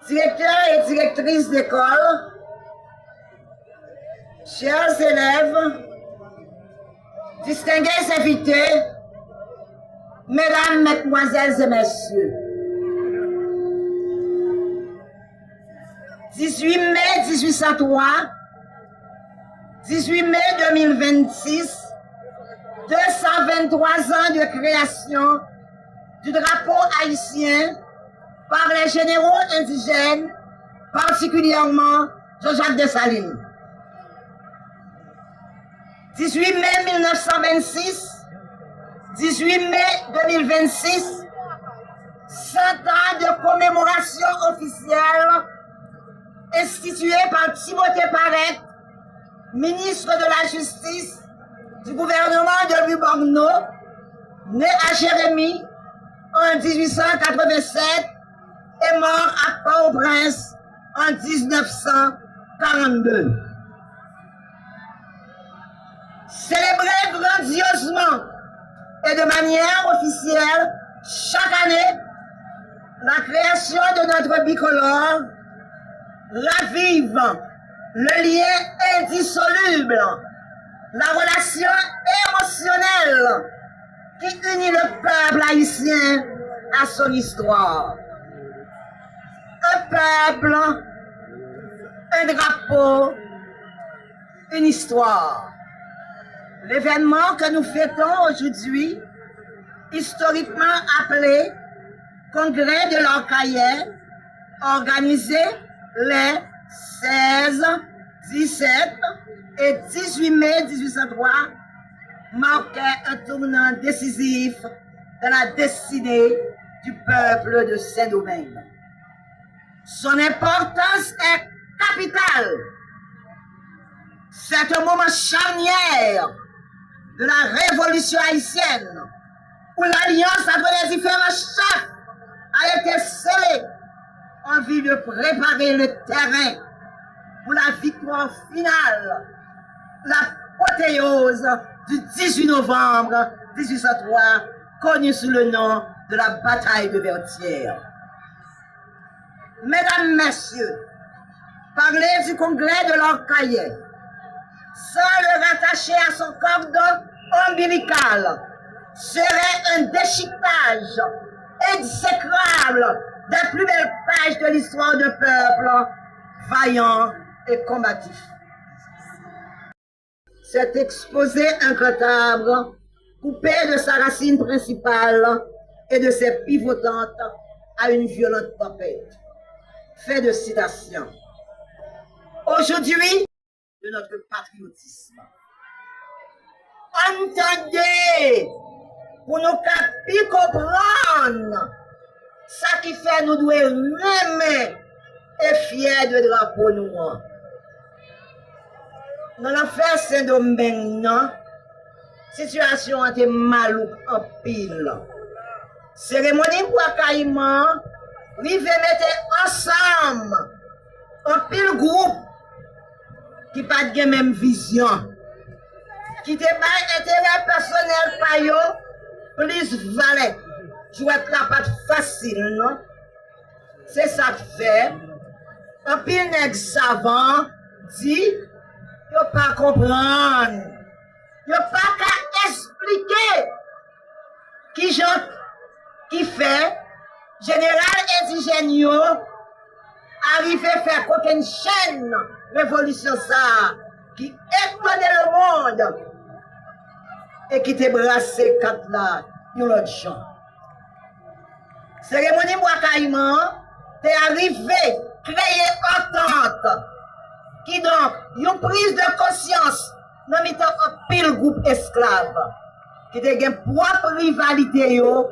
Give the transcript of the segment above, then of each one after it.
Directeurs et directrices d'école, chers élèves, distingués invités, mesdames, mesdemoiselles et messieurs, 18 mai 1803, 18 mai 2026, 223 ans de création du drapeau haïtien par les généraux indigènes, particulièrement Jean-Jacques Dessalines. 18 mai 1926, 18 mai 2026, 100 ans de commémoration officielle instituée par Timothée Parette, ministre de la Justice du gouvernement de Louis Borgnot, né à Jérémie en 1887 et mort à Port-au-Prince en 1942. Célébré grandiosement et de manière officielle chaque année, la création de notre bicolore ravive le lien indissoluble, la relation émotionnelle qui unit le peuple haïtien à son histoire. Un peuple, un drapeau, une histoire. L'événement que nous fêtons aujourd'hui, historiquement appelé Congrès de l'Orcaillais, organisé les 16, 17 et 18 mai 1803, marquait un tournant décisif dans la destinée du peuple de Saint-Domingue. Son importance est capitale. C'est un moment charnière de la révolution haïtienne où l'alliance entre les différents chefs a été scellée en vue de préparer le terrain pour la victoire finale, l'apothéose du 18 novembre 1803, connue sous le nom de la bataille de Vertières. Mesdames, Messieurs, parler du congrès de l'Orcaillais sans le rattacher à son cordon ombilical serait un déchiquetage exécrable des plus belles pages de l'histoire d'un peuple vaillant et combatif. Cet exposé incroyable, coupé de sa racine principale et de ses pivotantes à une violente tempête, fait de citations. Aujourd'hui, de notre patriotisme. Entendez, pour nous capables comprendre, ça qui fait nous devons aimer et fiers de drapeau noir. Dans l'affaire Saint-Domingue, la situation était malouque en pile. Cérémonie pour accueillement, rive mettre ensemble en pile groupe qui pas de même vision, qui te pas intérêt personnel par yo, plus valet. Jouer la pas facile, non? C'est ça que fait. Un pile nèg savant dit, yo pas comprendre, yo pas qu'à expliquer qui fait général indigène yo arrivé à faire aucune chaîne révolution ça qui étonnait le monde et qui te brassé quatre là une autre champ. Cérémonie Bois-Caïman t'es arrivé créer entente qui donc une prise de conscience dans mi temps un pile groupe esclave qui te gen propre rivalité yo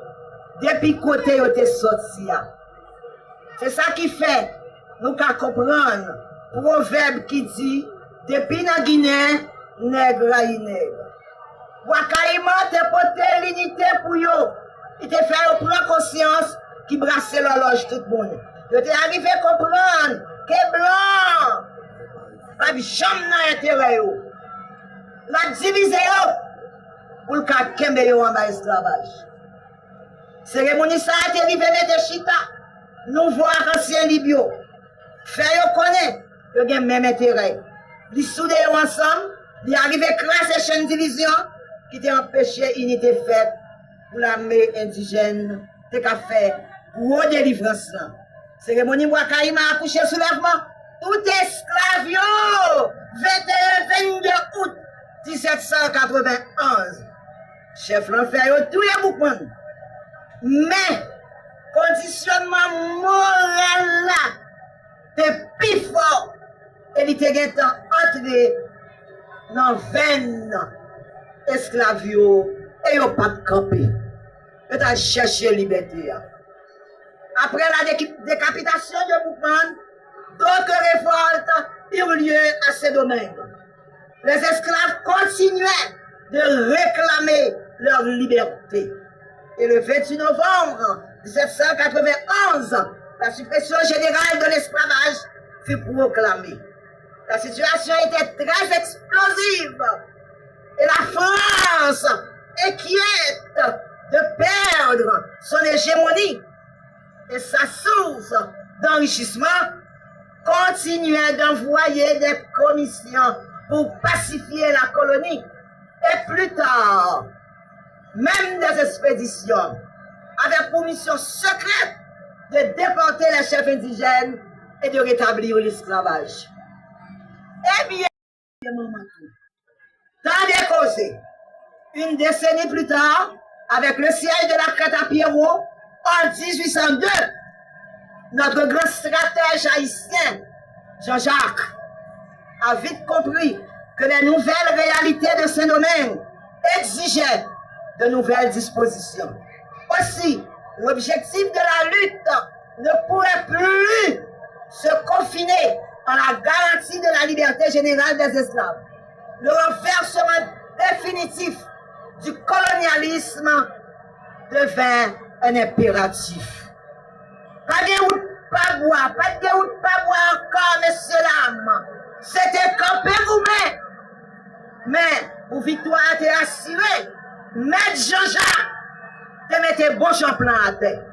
depuis côté yo te sorti. C'est ça qui fait nous qu'à comprendre proverbe qui dit depuis la Guinée nègre à nègre. Bois-Caïman te porté l'unité pour yo. Il te fait prendre conscience qui brassait l'horloge tout le monde. Il t'est arrivé à comprendre que blanc pas jamais n'a intérêt yo. La diviser yo pour le cas kembe yo en bas esclavage. Cérémonie ça a été arrivé mettre chita nous voir anciens Libyo, faire connaître que ont même intérêt. Ils souder ensemble, ils arrivent à classer chaîne division qui t'a empêché unité faite pour l'armée indigène, t'es qu'à faire gros délivrance là. Cérémonie Wakaïma a couché soulèvement. Tout esclave yo, 21-22 août 1791. Chef l'enfer yo, tout les bouquins. Mais, conditionnement moral là, t'es plus fort. Et il était entré dans 20 esclaves yo, et yo pas de camper. Et t'as cherché liberté. Après la décapitation de Boukman, d'autres révoltes eurent lieu à ces domaines. Les esclaves continuaient de réclamer leur liberté. Et le 28 novembre 1791, la suppression générale de l'esclavage fut proclamée. La situation était très explosive. Et la France, inquiète de perdre son hégémonie et sa source d'enrichissement, continuait d'envoyer des commissions pour pacifier la colonie. Et plus tard, même des expéditions avec pour mission secrète de déporter les chefs indigènes et de rétablir l'esclavage. Eh bien, dans des causes, une décennie plus tard, avec le siège de la crête à Pierrot, en 1802, notre grand stratège haïtien, Jean-Jacques, a vite compris que les nouvelles réalités de ce domaine exigeaient de nouvelles dispositions. Aussi, l'objectif de la lutte ne pourrait plus se confiner à la garantie de la liberté générale des esclaves. Le renversement définitif du colonialisme devint un impératif. Pas de route, pas boire, pas de route, pas boire encore, messieurs, dames. C'était campé vous-même. Mais, pour victoire était assurée, Maître Jean-Jacques te mettait bon champlain à terre.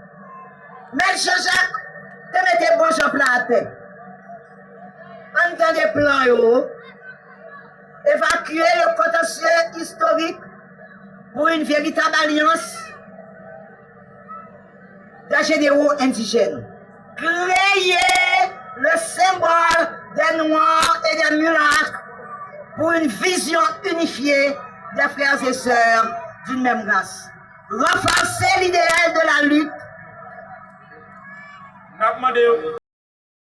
Maître Jean-Jacques te mettait bon champlain à terre. En temps des plans, évacuer le contentieux historique pour une véritable alliance des généraux indigènes. Créer le symbole des Noirs et des mulâtres pour une vision unifiée des frères et sœurs d'une même race. Renforcer l'idéal de la lutte.